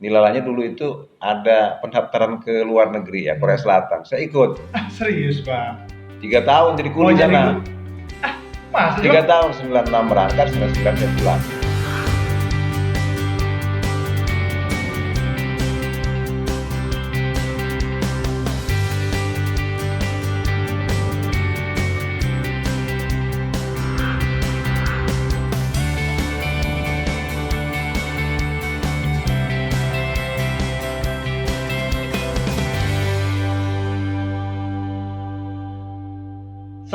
Nilalanya dulu itu ada pendaftaran ke luar negeri ya, Korea Selatan. Saya ikut. Serius Bang? 3 tahun jadi kuli jadi sana. Mas, 3 tahun, 96 berangkat, 99 saya pulang.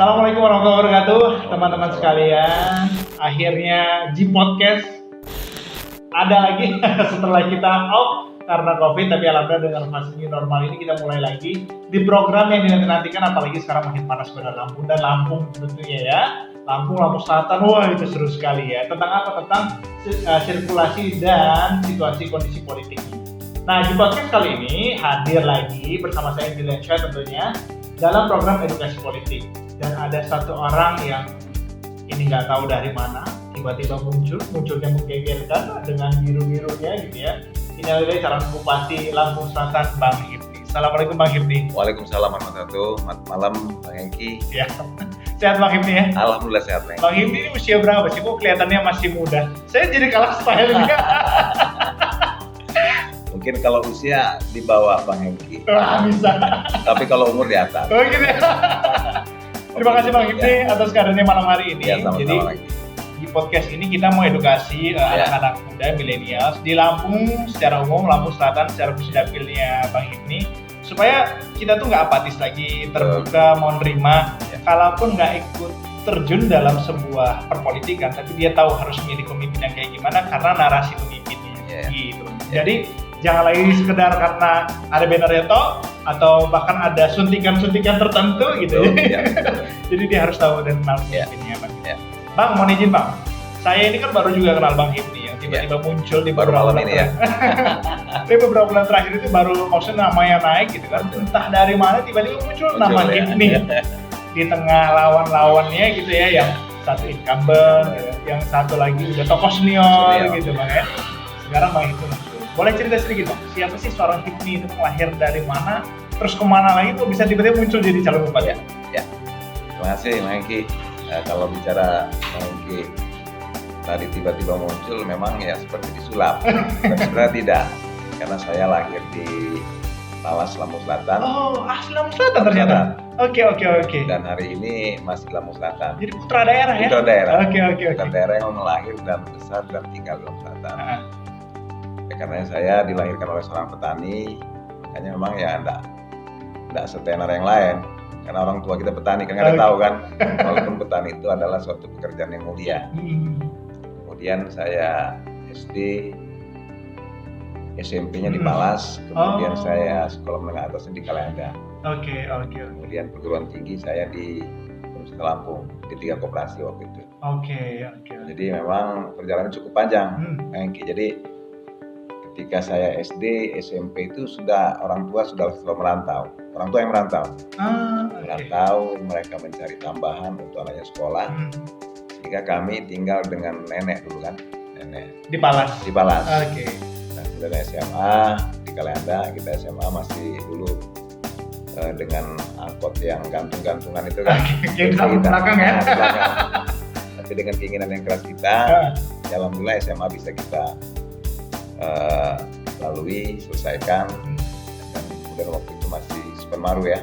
Assalamualaikum warahmatullahi wabarakatuh, teman-teman sekalian. Akhirnya G Podcast ada lagi setelah kita off karena COVID, tapi alhamdulillah dengan fase new normal ini kita mulai lagi di program yang dinanti-nantikan, apalagi sekarang makin panas pada Lampung dan Lampung tentunya ya. Lampung Selatan, wah itu seru sekali ya. Tentang apa? Tentang sirkulasi dan situasi kondisi politik. Nah, di podcast kali ini hadir lagi bersama saya Julian Syah tentunya dalam program edukasi politik. Dan ada satu orang yang ini nggak tahu dari mana tiba-tiba munculnya menggegerkan dengan biru-birunya gitu ya. Ini adalah calon Bupati Lampung Selatan, Bang Hipni. Assalamualaikum Bang Hipni. Waalaikumsalam warahmatullahi wabarakatuh. Selamat malam Bang Hengki. Ya. Sehat Bang Hipni ya? Alhamdulillah sehat Bang. Bang Hipni ini usia berapa sih? Kok kelihatannya masih muda? Saya jadi kalah style ini. Mungkin kalau usia di bawah Bang Hengki. Bisa. Tapi kalau umur di atas. Oh gitu ya. Terima kasih Bang Hipni atas kehadirannya malam hari ini. Ya, Jadi lagi. Di podcast ini kita mau edukasi anak-anak muda, milenial di Lampung secara umum, Lampung Selatan secara khusus dapilnya Bang Hipni, supaya kita tuh nggak apatis lagi, terbuka, mau nerima, kalaupun nggak ikut terjun dalam sebuah perpolitikan, tapi dia tahu harus milih pemimpin yang kayak gimana karena narasi pemimpinnya, gitu. Jadi jangan lagi sekedar karena ada bannernya toh, atau bahkan ada suntikan-suntikan tertentu gitu. Jadi dia harus tahu dan kenal pemimpinnya, Bang. Bang, mohon izin Bang, saya ini kan baru juga kenal Bang Hipni yang tiba-tiba muncul di beberapa bulan ini ya. Di beberapa bulan terakhir itu baru maksudnya namanya naik gitu kan, entah dari mana tiba-tiba muncul nama Hipni di tengah lawan-lawannya gitu ya, yang satu incumbent, yang satu lagi udah tokoh senior gitu Bang ya. Sekarang Bang Hipni muncul. Boleh cerita sedikit Bang, siapa sih seorang Hipni itu, lahir dari mana, terus kemana lagi kok bisa tiba-tiba muncul jadi calon bupati? Ya. Terima kasih Bang Hengki. Kalau bicara Bang Hengki tadi tiba-tiba muncul, memang ya seperti disulap. Tapi sebenarnya tidak, karena saya lahir di Talas, Lampung Selatan. Oh, asli Lampung Selatan ternyata. Oke. Dan hari ini masih Lampung Selatan. Jadi putra daerah ya? Putra daerah. Oke. Putra daerah yang lahir dan besar dan tinggal di Lampung Selatan. Karena saya dilahirkan oleh seorang petani, makanya memang ya enggak setenar yang lain. Karena orang tua kita petani, kan kita tahu kan, walaupun petani itu adalah suatu pekerjaan yang mulia. Kemudian saya SD, SMP-nya di Palas, kemudian saya sekolah menengah atasnya di Kalianda. Oke. Kemudian perguruan tinggi saya di Universitas Lampung, di 3 koperasi waktu itu. Oke. Jadi memang perjalanan cukup panjang, Jadi ketika saya SD, SMP itu sudah orang tua sudah merantau. Orang tua yang merantau. Merantau, mereka mencari tambahan untuk anaknya sekolah. Sehingga kami tinggal dengan nenek dulu kan. Nenek. Di Palas. Oke. Nah, kemudian SMA di Kalianda, kita SMA masih dulu dengan angkot yang gantung-gantungan itu kan. Di belakang ya. Tapi dengan keinginan yang keras kita, alhamdulillah SMA bisa kita lalui, selesaikan. Dan kemudian waktu itu masih Supermaru ya.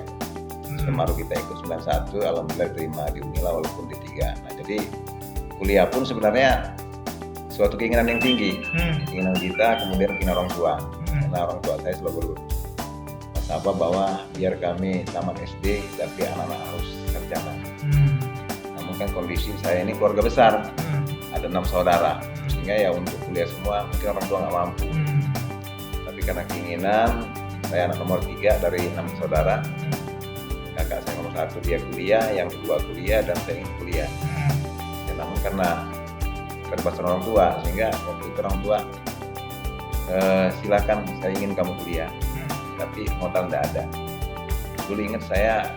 Supermaru kita ikut 91, alhamdulillah terima di Unila walaupun di 3. Nah, jadi kuliah pun sebenarnya suatu keinginan yang tinggi. Keinginan kita, kemudian keinginan orang tua. Karena orang tua saya selalu bahwa biar kami tamat SD tapi anak-anak harus sarjana. Namun kan kondisi saya ini keluarga besar. Ada 6 saudara. Sehingga ya untuk kuliah semua mungkin orang tua nggak mampu. Tapi karena keinginan, saya anak nomor 3 dari 6 saudara. Kakak saya nomor 1 dia kuliah, yang kedua kuliah, dan saya ingin kuliah. Namun karena keterbatasan orang tua, sehingga waktu itu orang tua silakan, saya ingin kamu kuliah, tapi modal nggak ada. Dulu ingat saya,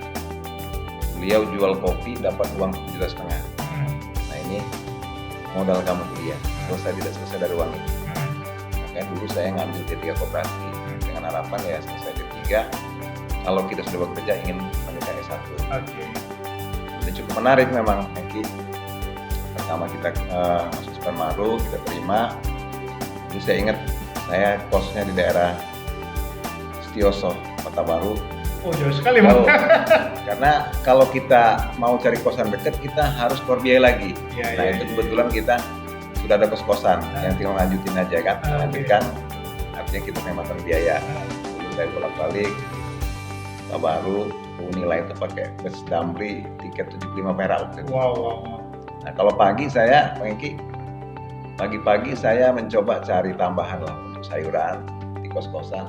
beliau jual kopi dapat uang 7,5 juta. Nah ini modal kamu kuliah, kalau saya tidak selesai dari uang itu. Maka Makanya dulu saya ngambil D3 koperasi dengan harapan ya selesai D3, kalau kita sudah bekerja ingin melanjutkan S1. Oke. Ini cukup menarik memang, Eki. Pertama kita masuk Spermaru, kita terima. Dulu saya ingat saya kosnya di daerah Setioso, Kota Baru. Oh jauh sekali Bang. Karena kalau kita mau cari kosan dekat, kita harus keluar biaya lagi. Nah itu kebetulan kita sudah ada kos-kosan yang tinggal lanjutin aja kan. Lanjutkan, artinya kita menghemat biaya. Dulu saya bolak-balik Kota Baru, nilai itu pakai bus Damri, tiket 75 perak. Wow. Nah kalau pagi saya, Bang Eki, pagi-pagi saya mencoba cari tambahan lah untuk sayuran di kos-kosan.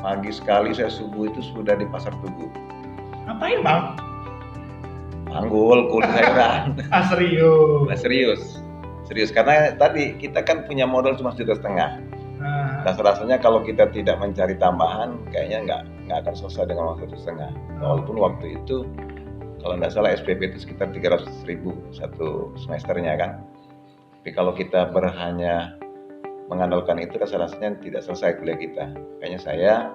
Pagi sekali saya subuh itu sudah di Pasar Tugu. Ngapain Bang? Panggul, kulit sayuran. Serius? Nah, serius karena tadi kita kan punya modal cuma 1,5 juta. Rasanya kalau kita tidak mencari tambahan, kayaknya nggak akan selesai dengan uang 1,5 juta. Walaupun waktu itu kalau nggak salah SPP itu sekitar 300.000 satu semesternya kan. Tapi kalau kita hanya mengandalkan itu, rasanya tidak selesai kuliah kita. Makanya saya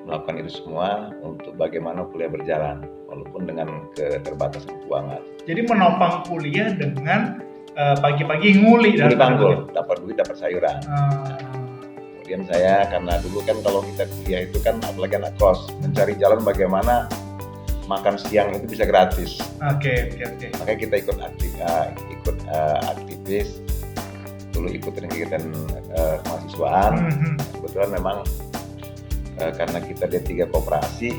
melakukan itu semua untuk bagaimana kuliah berjalan, walaupun dengan keterbatasan keuangan. Jadi menopang kuliah dengan pagi-pagi nguli. Nguli panggul, dapat duit, dapat sayuran. Kemudian saya, karena dulu kan kalau kita kuliah itu kan apalagi anak kos, mencari jalan bagaimana makan siang itu bisa gratis. Oke. Makanya kita ikut aktivis. Dulu ikutin kegiatan kemahasiswaan. Kebetulan memang karena kita D3 koperasi,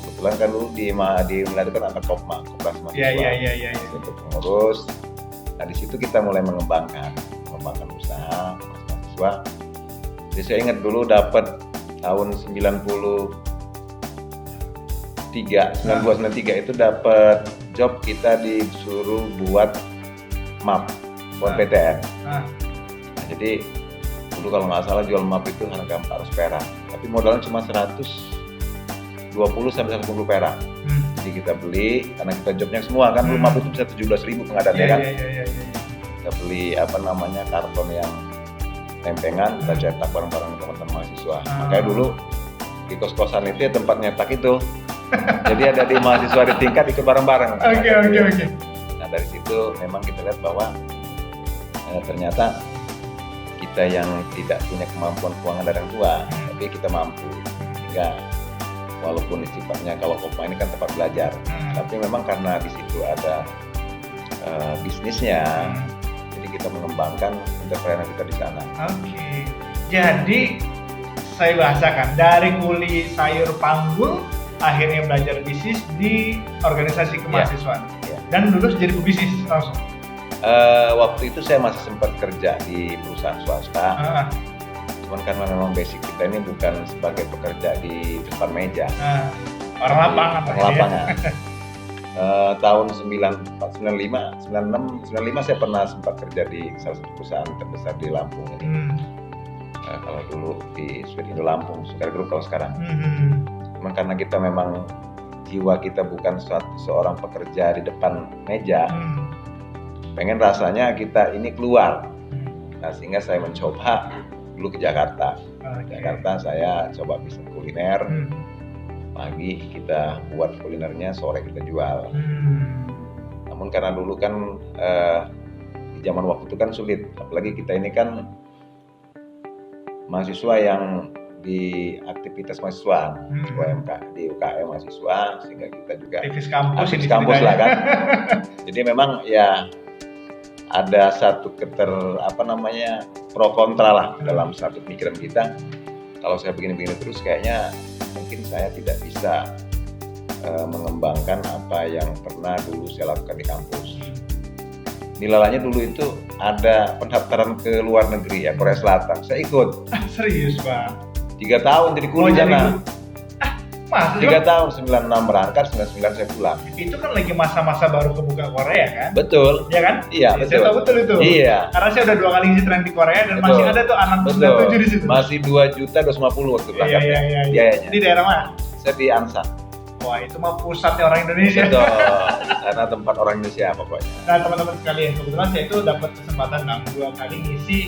kebetulan kan dulu di melakukan anak kopma, koperasi mahasiswa. Iya. Untuk pengurus. Nah di situ kita mulai mengembangkan usaha mahasiswa. Jadi saya ingat dulu dapat tahun 92-93 itu dapat job, kita disuruh buat map PTN. Jadi dulu kalau nggak salah jual map itu harga 400 perak, tapi modalnya cuma 120 sampai 150 perak. Jadi kita beli, karena kita jobnya semua kan, dulu map itu bisa 17.000 pengadaannya kan. Kita beli karton yang lempengan, kita cetak bareng-bareng teman-teman mahasiswa. Makanya dulu di kos-kosan itu ya tempat nyetak itu. Jadi ada di mahasiswa di tingkat ikut bareng-bareng. Oke. Nah dari situ memang kita lihat bahwa ternyata kita yang tidak punya kemampuan keuangan dari orang tua, tapi kita mampu. Sehingga walaupun sifatnya kalau Kopma ini kan tempat belajar, tapi memang karena di situ ada bisnisnya, jadi kita mengembangkan entrepreneur kita di sana. Oke. Jadi saya bahasakan dari kuli sayur panggul akhirnya belajar bisnis di organisasi kemahasiswaan. Dan lulus jadi pebisnis langsung. Waktu itu saya masih sempat kerja di perusahaan swasta. Cuman karena memang basic kita ini bukan sebagai pekerja di depan meja. Orang lapangan. Tahun 95 saya pernah sempat kerja di salah satu perusahaan terbesar di Lampung ini. Kalau dulu di Sweet Indo Lampung, Sukar Group kalau sekarang. Cuman karena kita memang jiwa kita bukan seorang pekerja di depan meja. Pengen rasanya kita ini keluar. Nah sehingga saya mencoba dulu ke Jakarta. Jakarta saya coba bisnis kuliner. Pagi kita buat kulinernya, sore kita jual. Namun karena dulu kan di zaman waktu itu kan sulit, apalagi kita ini kan mahasiswa yang di aktivitas mahasiswa, di UKM mahasiswa, sehingga kita juga aktivis kampus lah kan. Jadi memang ya ada satu pro kontra lah dalam satu pikiran kita. Kalau saya begini-begini terus kayaknya mungkin saya tidak bisa mengembangkan apa yang pernah dulu saya lakukan di kampus. Nilalanya dulu itu ada pendaftaran ke luar negeri ya, Korea Selatan. Saya ikut. Serius Pak? 3 tahun jadi kuli sana. Mas, 3 tahun, 96 berangkat, 99 saya pulang. Itu kan lagi masa-masa baru kebuka Korea kan? Betul. Iya kan? Iya, betul. Saya tahu betul itu. Iya. Karena saya udah 2 kali hijrah di Korea dan masih ada tuh anak 97 di situ. Masih 2.250.000 waktu berangkat. Iya. Di daerah mana? Saya di Ansan. wah itu mah pusatnya orang Indonesia. Betul, karena tempat orang Indonesia pokoknya. Nah teman-teman sekalian, kebetulan saya itu dapat kesempatan 2 kali ngisi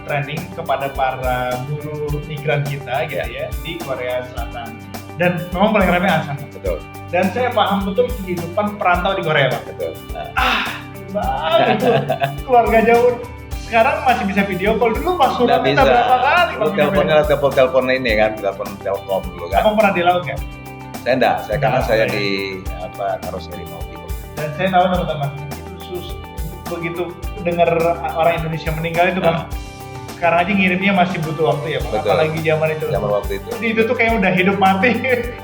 training kepada para buruh migran kita gitu ya di Korea Selatan. Dan memang paling ramai Ansan. Betul. Dan saya paham betul kehidupan perantau di Korea, Pak. Betul. Banget tuh. Keluarga jauh. Sekarang masih bisa video call, dulu pas suruh kita berapa kali Lu teleponnya telepon ini kan, telepon Telkom dulu kan. Abang pernah di laut nggak? Saya enggak, karena saya di karoseri mobil. Dan saya tahu teman-teman, itu begitu dengar orang Indonesia meninggal itu Bang, sekarang aja ngirimnya masih butuh waktu ya Bang, apalagi zaman itu. Zaman waktu itu. Jadi itu tuh kayak udah hidup mati.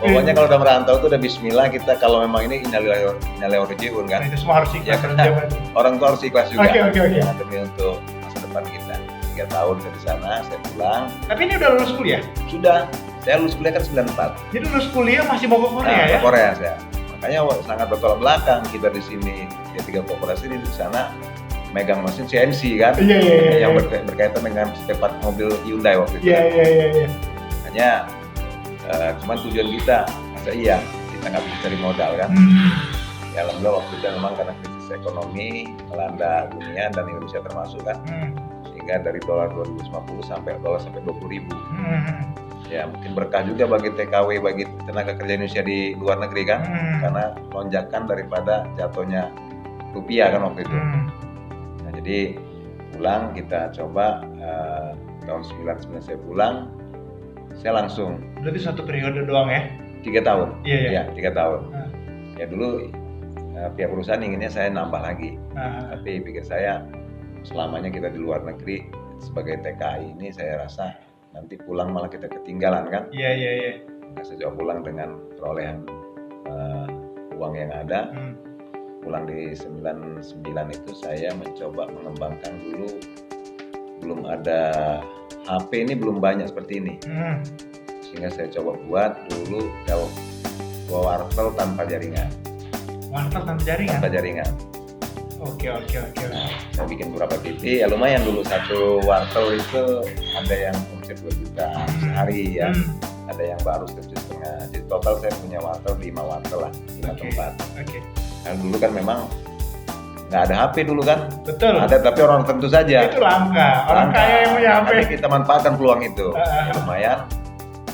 Pokoknya kalau udah merantau tuh udah bismillah, kita kalau memang ini innalillahi rajiun kan. Itu semua harus ikhlas Ya, zaman itu. Orang tuh harus ikhlas juga. Oke. Demi untuk masa depan kita. 3 tahun saya di sana, saya pulang. Tapi ini udah lulus kuliah? Sudah. Saya lulus kuliah kan 94. Jadi lulus kuliah masih mau ke Korea ya? Ke Korea saya. Makanya sangat bertolak belakang kita di sini. D3 Koperasi di sana megang mesin CNC kan. Iya. Yang berkaitan dengan spare part mobil Hyundai waktu itu. Iya. Makanya cuman tujuan kita, masa iya kita nggak bisa cari modal kan. Ya alhamdulillah waktu itu memang karena krisis ekonomi melanda dunia dan Indonesia termasuk kan. Sehingga dari dolar 2050 sampai dolar sampai 20.000. Ya mungkin berkah juga bagi TKW, bagi tenaga kerja Indonesia di luar negeri kan. Karena lonjakan daripada jatuhnya rupiah kan waktu itu. Nah jadi pulang kita coba tahun 99 saya pulang, saya langsung. Berarti 1 periode doang ya? 3 tahun. Iya. 3 tahun. Ya dulu pihak perusahaan inginnya saya nambah lagi. Tapi pikir saya selamanya kita di luar negeri sebagai TKI ini saya rasa nanti pulang malah kita ketinggalan kan. Iya. Nah, saya coba pulang dengan perolehan uang yang ada. Pulang di 99 itu saya mencoba mengembangkan dulu, belum ada HP ini belum banyak seperti ini. Sehingga saya coba buat dulu wartel tanpa jaringan. Wartel tanpa jaringan? Tanpa jaringan. Oke. Nah, saya bikin beberapa titik, ya lumayan dulu satu wartel itu ada yang omset 2 juta sehari ya. Ada yang baru 1,5 juta. Di total saya punya wartel 5 wartel lah, 5 tempat. Oke. Nah, dulu kan memang nggak ada HP dulu kan. Betul. Ada tapi orang tentu saja. Itu langka. Orang kaya yang punya HP. Tapi kita manfaatkan peluang itu. Ya, lumayan.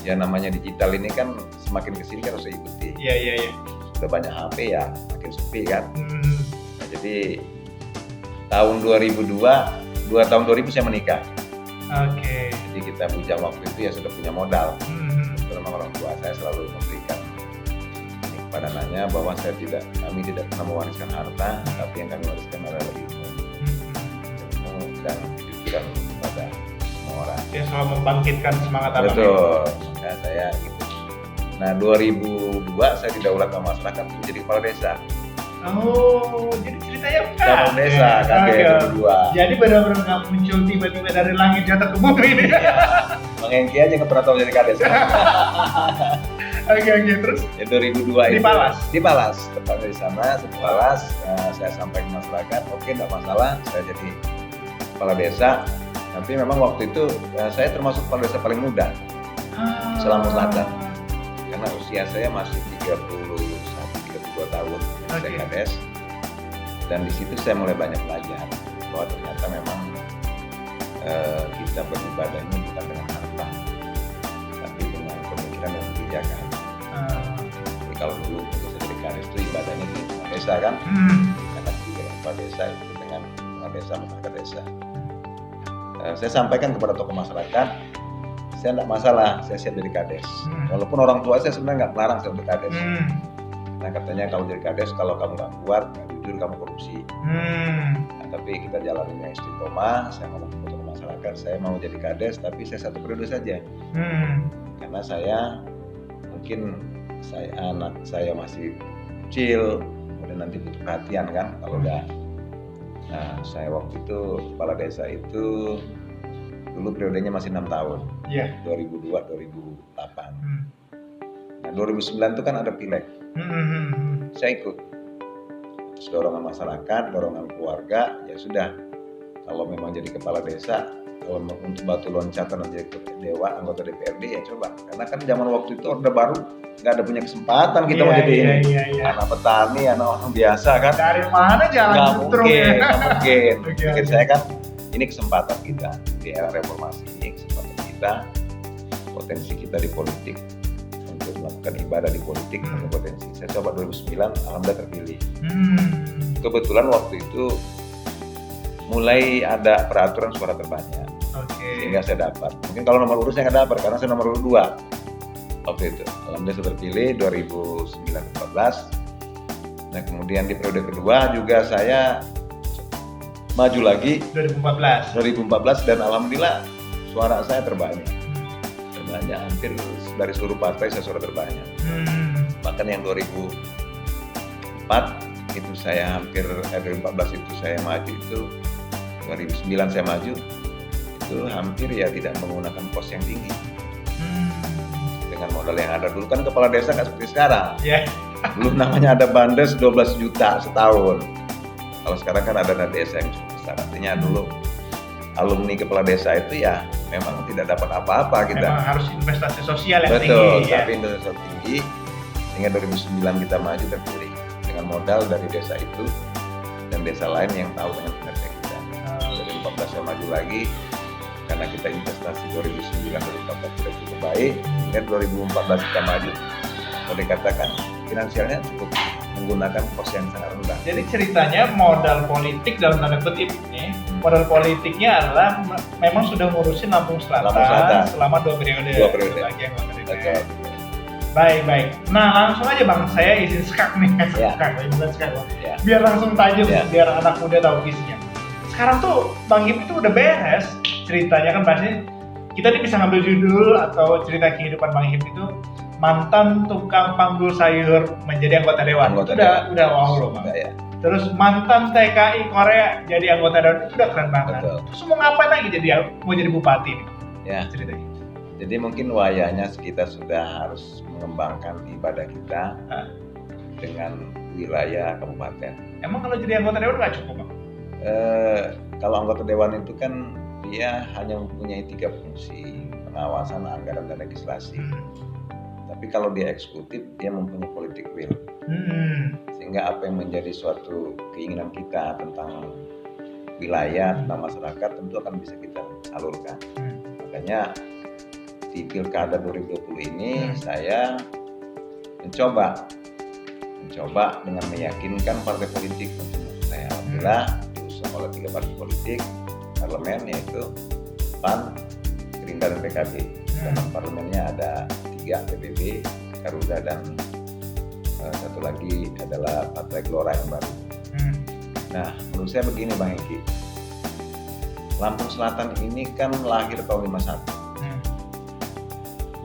Ya namanya digital ini kan semakin kesini kan harus ikuti. Iya. Sudah banyak HP ya makin sepi kan. Nah, jadi tahun 2 tahun 2000 saya menikah. Oke. Jadi kita bujang waktu itu ya sudah punya modal. Memang orang tua saya selalu memberikan ini kepada anaknya bahwa kami tidak pernah mewariskan harta, tapi yang kami wariskan adalah ilmu dan kejujuran kepada semua orang. Dia selalu membangkitkan semangat abang. Betul. Nah, saya gitu. Nah 2002 saya didaulat sama masyarakat untuk jadi kepala desa. Oh, jadi ceritanya Kepala desa kan kayak 2002. Jadi benar-benar nggak muncul tiba-tiba dari langit jatuh ke bumi ini. Bang Hengki aja nggak pernah tahu jadi kades. Oke, terus? Itu 2002 di Palas? Di Palas, tepatnya di sana, di Palas. Saya sampaikan ke masyarakat, oke nggak masalah, saya jadi kepala desa. Tapi memang waktu itu saya termasuk kepala desa paling muda selama Selatan. Karena usia saya masih 32 tahun, saya kades. Dan di situ saya mulai banyak belajar bahwa ternyata memang kita beribadahnya bukan dengan harta, tapi dengan pemikiran dan kebijakan. Jadi kalau dulu untuk saya jadi kades itu ibadahnya di desa kan, karena kepala desa itu dengan kepala desa, masyarakat desa. Saya sampaikan kepada tokoh masyarakat, saya tidak masalah, saya siap jadi kades. Walaupun orang tua saya sebenarnya nggak melarang saya untuk kades. Nah katanya kalau jadi kades, kalau kamu nggak kuat, nggak jujur, kamu korupsi. Nah, tapi kita jalaninnya istiqomah. Saya ngomong ke tokoh masyarakat, saya mau jadi kades, tapi saya 1 periode saja. Karena saya mungkin anak saya masih kecil, kemudian nanti butuh perhatian kan kalau udah. Nah saya waktu itu kepala desa itu dulu periodenya masih 6 tahun. 2002-2008. Nah 2009 itu kan ada pileg. Saya ikut. Terus dorongan masyarakat, dorongan keluarga, ya sudah. Kalau memang jadi kepala desa, kalau untuk batu loncatan menjadi dewa anggota DPRD ya coba, karena kan zaman waktu itu Orde Baru nggak ada punya kesempatan kita mau jadi anak petani, anak orang biasa kan. Dari mana jalan nggak mungkin. Okay. Mungkin saya kan ini kesempatan kita di era reformasi ini, kesempatan kita, potensi kita di politik untuk melakukan ibadah di politik, potensi. Saya coba 2009, alhamdulillah terpilih. Kebetulan waktu itu mulai ada peraturan suara terbanyak, sehingga saya dapat. Mungkin kalau nomor urut saya nggak dapat karena saya nomor urut 2 waktu itu. Alhamdulillah saya terpilih 2014. Nah kemudian di periode kedua juga saya maju lagi 2014 dan alhamdulillah suara saya terbanyak hampir dari seluruh partai saya suara terbanyak. Bahkan yang 2004 itu saya hampir 2014 itu saya maju, itu 2009 saya maju itu hampir ya tidak menggunakan pos yang tinggi. Dengan modal yang ada dulu kan kepala desa nggak seperti sekarang. Dulu namanya ada bandes 12 juta setahun. Kalau sekarang kan ada dana desa yang cukup besar. Artinya dulu alumni kepala desa itu ya memang tidak dapat apa-apa kita. Memang harus investasi sosial yang tinggi. Betul, tapi investasi sosial tinggi. Sehingga 2009 kita maju terpilih dengan modal dari desa itu dan desa lain yang tahu dengan kinerja kita. 2014 saya maju lagi karena kita investasi 2009-2014 sudah cukup baik. Dan 2014 kita maju, boleh dikatakan finansialnya cukup menggunakan pos yang sangat rendah. Jadi ceritanya modal politik dalam tanda kutip ini, modal politiknya adalah memang sudah ngurusin Lampung Selatan selama 2 periode. Lagi yang Baik. Nah langsung aja Bang, saya izin skak nih. Biar langsung tajam, biar anak muda tahu visinya. Sekarang tuh Bang Hip itu udah beres ceritanya kan, pasti kita nih bisa ngambil judul atau cerita kehidupan Bang Hip itu mantan tukang panggul sayur menjadi anggota dewan. Udah wow loh Bang. Terus mantan TKI Korea jadi anggota dewan, itu udah keren banget. Terus mau ngapain lagi mau jadi bupati nih? Ya. Ceritanya. Jadi mungkin wayahnya kita sudah harus mengembangkan ibadah kita dengan wilayah kabupaten. Emang kalau jadi anggota dewan nggak cukup Bang? Kalau anggota dewan itu kan dia hanya mempunyai 3 fungsi, pengawasan, anggaran, dan legislasi. Tapi kalau dia eksekutif, dia mempunyai politik will. Sehingga apa yang menjadi suatu keinginan kita tentang wilayah, tentang masyarakat, tentu akan bisa kita salurkan. Makanya di Pilkada 2020 ini saya mencoba dengan meyakinkan partai politik untuk saya. Alhamdulillah diusung oleh 3 partai politik parlemen, yaitu PAN, Gerindra, dan PKB. Dalam parlemennya ada 3, PBB, Garuda, dan satu lagi adalah Partai Gelora yang baru. Nah, menurut saya begini Bang Eki, Lampung Selatan ini kan lahir tahun 51.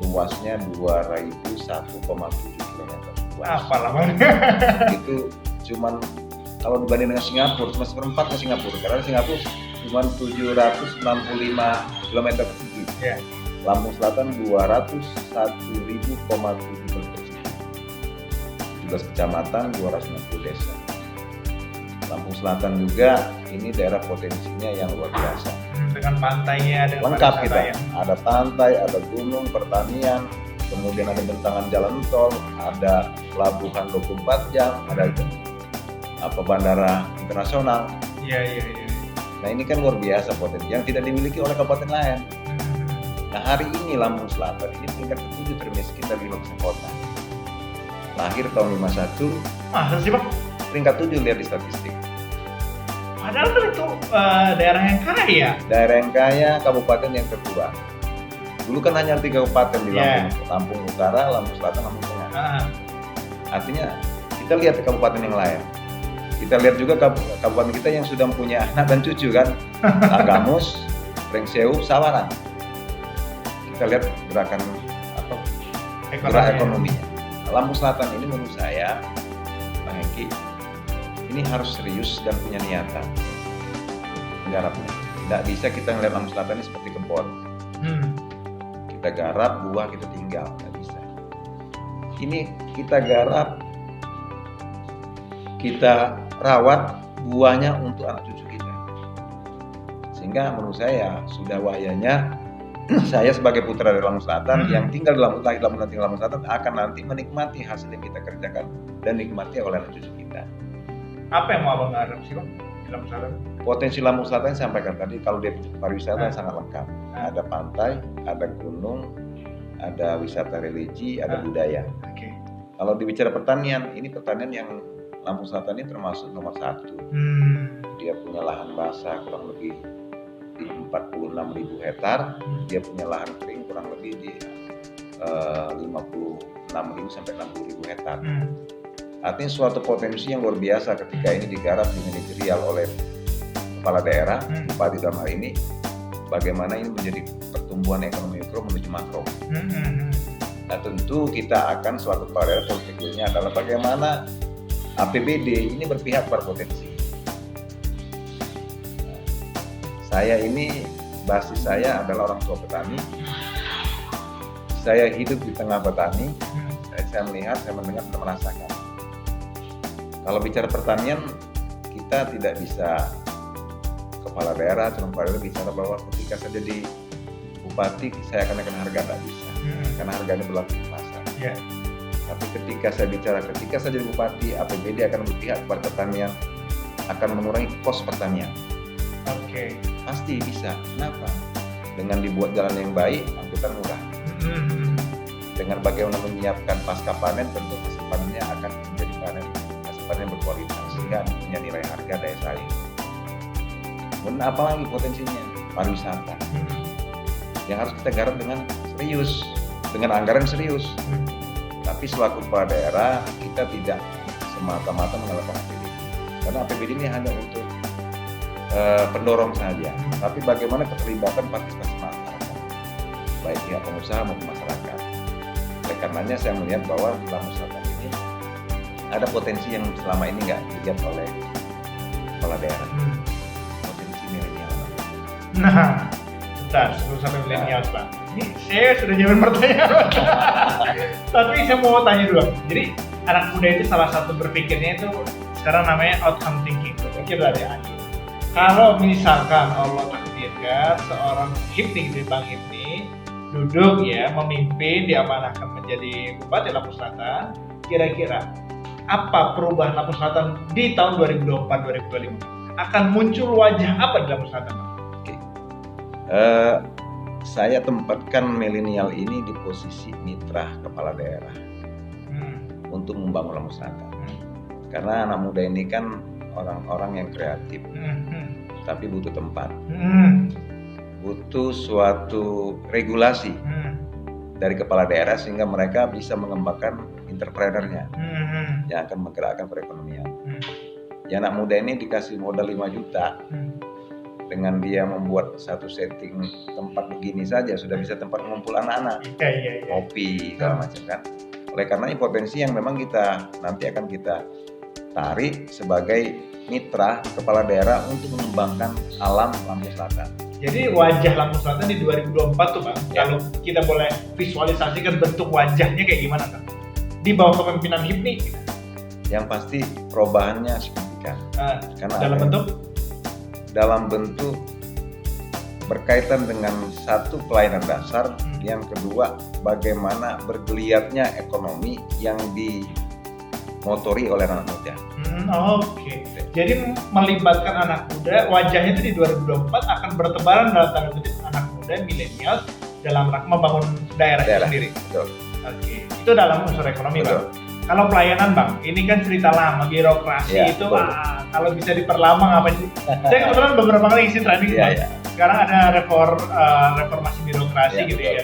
Luasnya 201,7 km. Apalah Bang. Itu cuman kalau dibanding dengan Singapura, cuma seperempat ke Singapura. Karena Singapura cuma 765 km persegi. Lampung Selatan 201.000,7 km persegi. 17 kecamatan, 260 desa. Lampung Selatan juga ini daerah potensinya yang luar biasa. Dengan pantainya, dengan lengkap kita. Ada pantai, ada gunung, pertanian, kemudian ada bentangan jalan tol, ada pelabuhan 24 jam, ada bandara internasional. Iya. Nah ini kan luar biasa potensi yang tidak dimiliki oleh kabupaten lain. Nah hari ini Lampung Selatan ini tingkat ke-7 termiskin dari 5 kota. Lahir tahun 51. Masa sih Bang? Peringkat 7 lihat di statistik. Padahal kan itu daerah yang kaya. Daerah yang kaya, kabupaten yang terkurang. Dulu kan hanya 3 kabupaten di Lampung, Lampung Utara, Lampung Selatan, Lampung Tengah. Artinya kita lihat ke kabupaten yang lain. Kita lihat juga kabupaten kita yang sudah punya anak dan cucu kan, Agamus, Rengseu, Sawaran. Kita lihat gerakan gerak ekonominya. Lampung Selatan ini menurut saya, Bang Hengki, ini harus serius dan punya niatan menggarapnya. Tidak bisa kita melihat Lampung Selatan ini seperti kebun. Kita garap, buah kita tinggal, nggak bisa. Ini kita garap, kita rawat buahnya untuk anak cucu kita. Sehingga menurut saya sudah wayanya saya sebagai putra dari Lampung Selatan yang tinggal di Lampung Selatan akan nanti menikmati hasil yang kita kerjakan dan nikmati oleh anak cucu kita. Apa yang mau abang garap sih bang di Lampung Selatan? Potensi Lampung Selatan yang sampaikan tadi, kalau dia pariwisata sangat lengkap. Ada pantai, ada gunung, ada wisata religi, ada budaya. Okay. Kalau dibicara pertanian, ini pertanian yang Lampung Selatan ini termasuk nomor 1. Dia punya lahan basah kurang lebih di 46.000 hektar, dia punya lahan kering kurang lebih di 56.000 sampai 60.000 hektar. Artinya suatu potensi yang luar biasa ketika ini digarap di manajerial oleh kepala daerah, bupati dalam hal ini, bagaimana ini menjadi pertumbuhan ekonomi mikro menuju makro. Nah tentu kita akan suatu kepala daerah politiknya adalah bagaimana APBD ini berpihak pada potensi. Saya ini, basis saya adalah orang tua petani. Saya hidup di tengah petani. Saya melihat, saya mendengar, saya merasakan. Kalau bicara pertanian, kita tidak bisa kepala daerah, kepala daerah bicara bahwa ketika saya jadi bupati, saya akan naikkan harga, tak bisa. Karena harganya berlaku di pasar. Tapi ketika saya jadi bupati, APBD akan berpihak kepada pertanian, akan mengurangi kos pertanian. Oke. Pasti bisa. Kenapa? Dengan dibuat jalan yang baik, angkutan murah. Dengan bagaimana menyiapkan pasca panen, tentu hasil panennya akan menjadi hasil panen yang berkualitas sehingga punya nilai harga daya saing. Kemudian apalagi potensinya? Pariwisata. Yang harus kita garap dengan serius, dengan anggaran serius. Tapi selaku kepala daerah, kita tidak semata-mata mengandalkan APBD. Karena APBD ini hanya untuk pendorong saja, tapi bagaimana keterlibatan partisipasi masyarakat, baik pihak pengusaha maupun masyarakat. Oleh karenanya saya melihat bahwa di Lampung Selatan ini ada potensi yang selama ini nggak dilihat oleh kepala daerah. Potensi milenial. Nah, bentar, sebelum sampai milenial Bang. Ini saya sudah jawab pertanyaan. Tapi saya mau tanya dulu. Jadi anak muda itu salah satu berpikirnya itu sekarang namanya outcome thinking. Berpikir dari akhir. Kalau misalkan Allah takdirkan seorang Hipni dari Bang Hipni duduk ya memimpin, diamanahkan menjadi Bupati Lampung Selatan, kira-kira apa perubahan Lampung Selatan di tahun 2024-2025? Akan muncul wajah apa di Lampung Selatan? Oke. Saya tempatkan milenial ini di posisi mitra kepala daerah untuk membangun Lampung Selatan. Karena anak muda ini kan orang-orang yang kreatif, tapi butuh tempat, butuh suatu regulasi dari kepala daerah sehingga mereka bisa mengembangkan entrepreneurnya yang akan menggerakkan perekonomian. Ya, anak muda ini dikasih modal 5 juta, dengan dia membuat satu setting tempat begini saja sudah bisa tempat mengumpul anak-anak, kopi segala macam kan. Oleh karena ini potensi yang memang kita nanti akan kita tarik sebagai mitra kepala daerah untuk mengembangkan alam Lampung Selatan. Jadi wajah Lampung Selatan di 2024 tuh Bang, kalau kita boleh visualisasikan bentuk wajahnya kayak gimana Bang? Di bawah kepemimpinan Hipni? Yang pasti perubahannya signifikan. Karena dalam bentuk berkaitan dengan satu pelayanan dasar, yang kedua bagaimana bergeliatnya ekonomi yang dimotori oleh anak muda. Oke. Jadi melibatkan anak muda, wajahnya itu di 2024 akan bertebaran dalam tanda kutip anak muda milenial dalam rangka membangun daerah itu sendiri. Betul. Oke. Itu dalam unsur ekonomi Bang. Kalau pelayanan Bang, ini kan cerita lama, birokrasi itu kalau bisa diperlama ngapain sih? Saya kebetulan beberapa kali isi training Sekarang ada reformasi birokrasi gitu ya.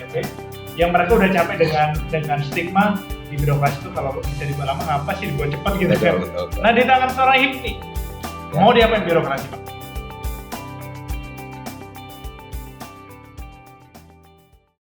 Yang mereka udah capek dengan stigma di birokrasi itu kalau bisa dibuat lama ngapa sih dibuat cepat gitu kan. Nah di tangan seorang Hipni mau diapain birokrasi Bang?